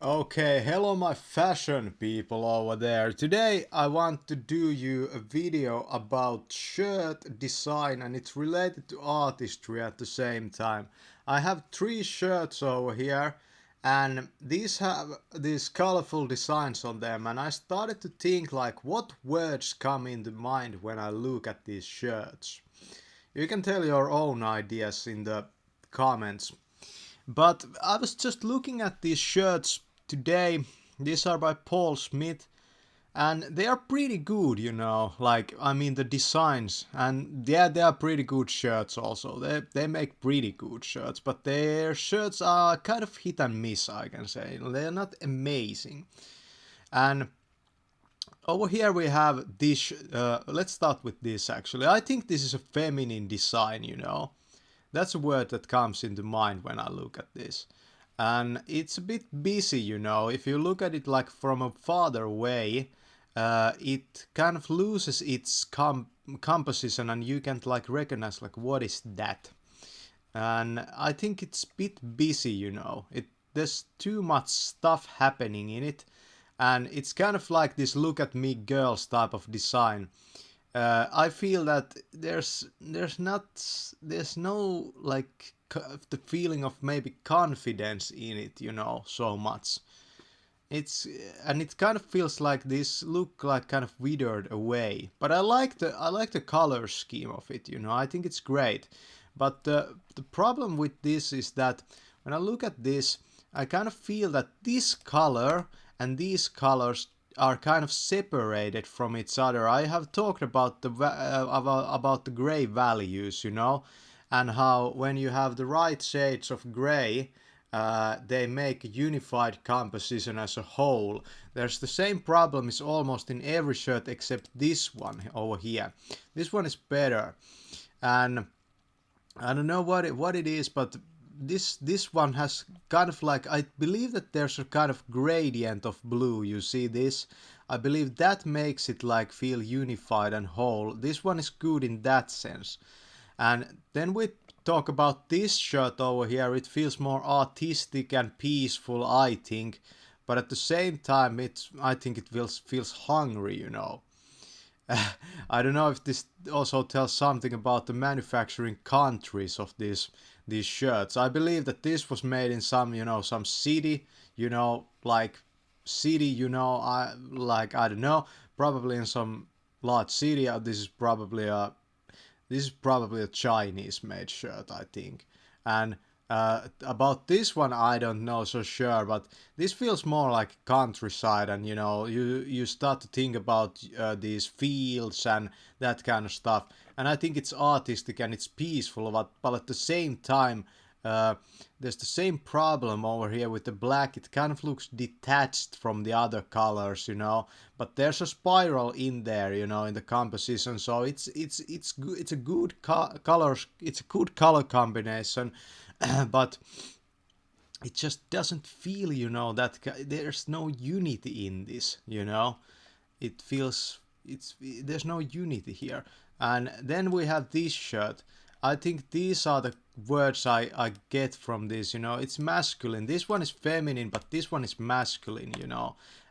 Okay, hello my fashion people over there. Today I want to do you a video about shirt design and it's related to artistry at the same time. I have three shirts over here and these have these colorful designs on them and I started to think like what words come into mind when I look at these shirts. You can tell your own ideas in the comments. But I was just looking at these shirts today. These are by Paul Smith and they are pretty good, Like, I mean, the designs, and yeah, they are pretty good shirts also. They make pretty good shirts, but their shirts are kind of hit and miss, I can say. They're not amazing. And over here we have this. Let's start with this actually. I think this is a feminine design. That's a word that comes into mind when I look at this. And it's a bit busy. If you look at it like from a farther away, it kind of loses its composition and you can't like recognize like what is that. And I think it's a bit busy. There's too much stuff happening in it. And it's kind of like this look at me girls type of design. I feel that there's no like the feeling of maybe confidence in it, so much. It's and it kind of feels like this look like kind of withered away. But I like the color scheme of it. I think it's great. But the problem with this is that when I look at this, I kind of feel that this color and these colors are kind of separated from each other. I have talked about about the gray values, and how when you have the right shades of gray, they make a unified composition as a whole. There's the same problem is almost in every shirt except this one over here. This one is better, and I don't know what it is, but this one has kind of like, I believe that there's a kind of gradient of blue. You see this? I believe that makes it like feel unified and whole. This one is good in that sense. And then we talk about this shirt over here. It feels more artistic and peaceful, I think. But at the same time, I think it feels hungry. I don't know if this also tells something about the manufacturing countries of these shirts. I believe that this was made in some city, like city, I don't know, probably in some large city. This is probably a Chinese made shirt, I think. And about this one, I don't know so sure, but this feels more like countryside, and you start to think about these fields and that kind of stuff. And I think it's artistic and it's peaceful, but at the same time, uh, there's the same problem over here with the black. It kind of looks detached from the other colors. But there's a spiral in there, in the composition. So it's a good color. It's a good color combination, but it just doesn't feel, that there's no unity in this. It feels there's no unity here. And then we have this shirt. I think these are the words I get from this. It's masculine. This one is feminine, but this one is masculine.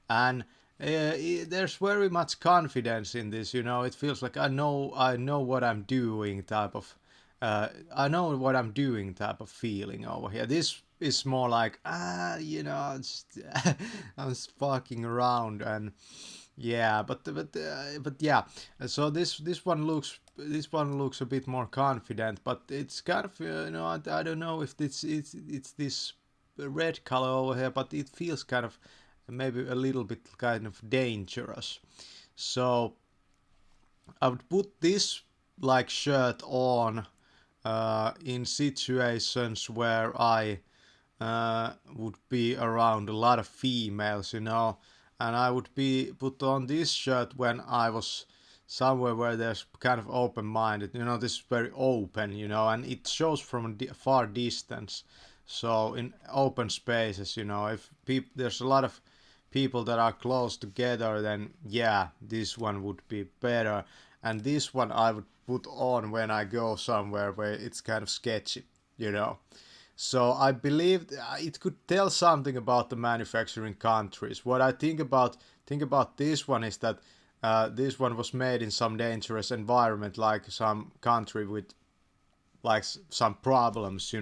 And there's very much confidence in this. It feels like I know what I'm doing type of I know what I'm doing type of feeling over here. This is more like just, I'm just fucking around. And yeah, but yeah. So this one looks a bit more confident, but it's kind of I don't know if it's this red color over here, but it feels kind of maybe a little bit kind of dangerous. So I would put this like shirt on in situations where I would be around a lot of females, and I would be put on this shirt when I was somewhere where there's kind of open-minded. This is very open, and it shows from a far distance. So in open spaces, if there's a lot of people that are close together, then yeah, this one would be better. And this one I would put on when I go somewhere where it's kind of sketchy, you know. So I believe it could tell something about the manufacturing countries. What I think about this one is that this one was made in some dangerous environment, like some country with like some problems,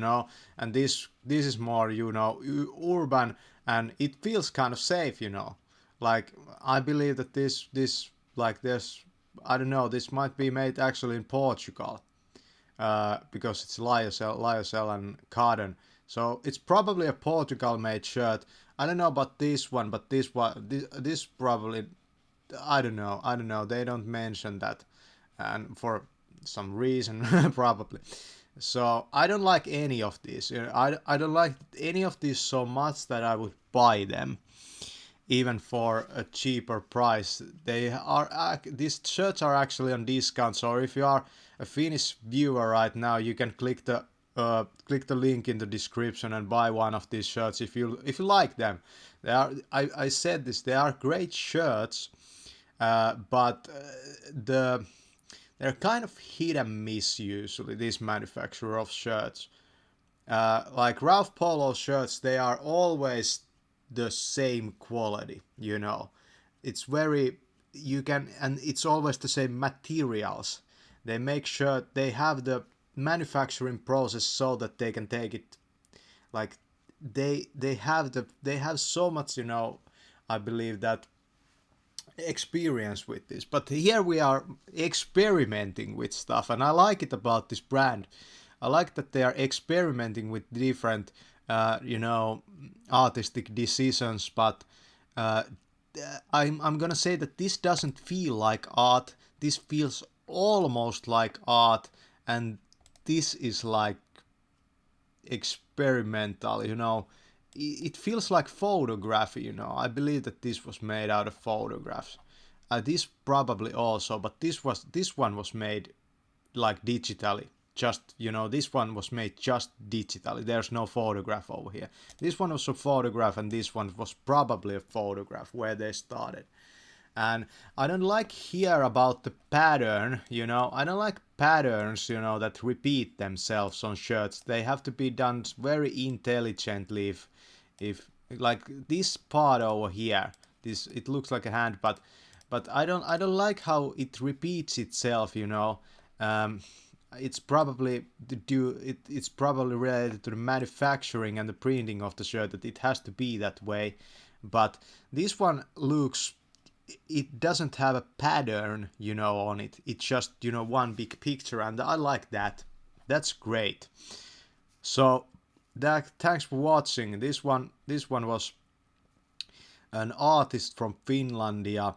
and this is more, urban, and it feels kind of safe, like I believe that this like this, I don't know, this might be made actually in Portugal, because it's lyocell and cotton. So it's probably a Portugal made shirt. I don't know about this one, but this probably, I don't know. They don't mention that, and for some reason probably. So I don't like any of these. I don't like any of these so much that I would buy them even for a cheaper price. They are these shirts are actually on discount. So if you are a Finnish viewer right now, you can click the link in the description and buy one of these shirts if you like them. They are, I said this, they are great shirts, but they're kind of hit and miss usually. This manufacturer of shirts, like Ralph Polo shirts, they are always the same quality. It's very, you can, and it's always the same materials. They make sure they have the manufacturing process so that they can take it, like they have so much, I believe that experience with this. But here we are experimenting with stuff, and I like it about this brand. I like that they are experimenting with different, artistic decisions. But I'm gonna say that this doesn't feel like art. This feels almost like art, and this is like experimental. It feels like photography. I believe that this was made out of photographs. This probably also, but this one was made like digitally. Just, this one was made just digitally. There's no photograph over here. This one was a photograph, and this one was probably a photograph where they started. And I don't like here about the pattern. I don't like patterns, that repeat themselves on shirts. They have to be done very intelligently. If like this part over here, this, it looks like a hand, but I don't like how it repeats itself. Um, it's probably it's probably related to the manufacturing and the printing of the shirt, that it has to be that way. But this one looks, it doesn't have a pattern, on it. It's just, one big picture, and I like that. That's great. So that, thanks for watching. This one was an artist from Finlandia,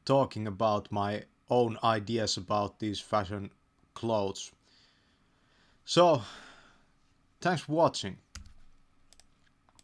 talking about my own ideas about these fashion clothes. So thanks for watching.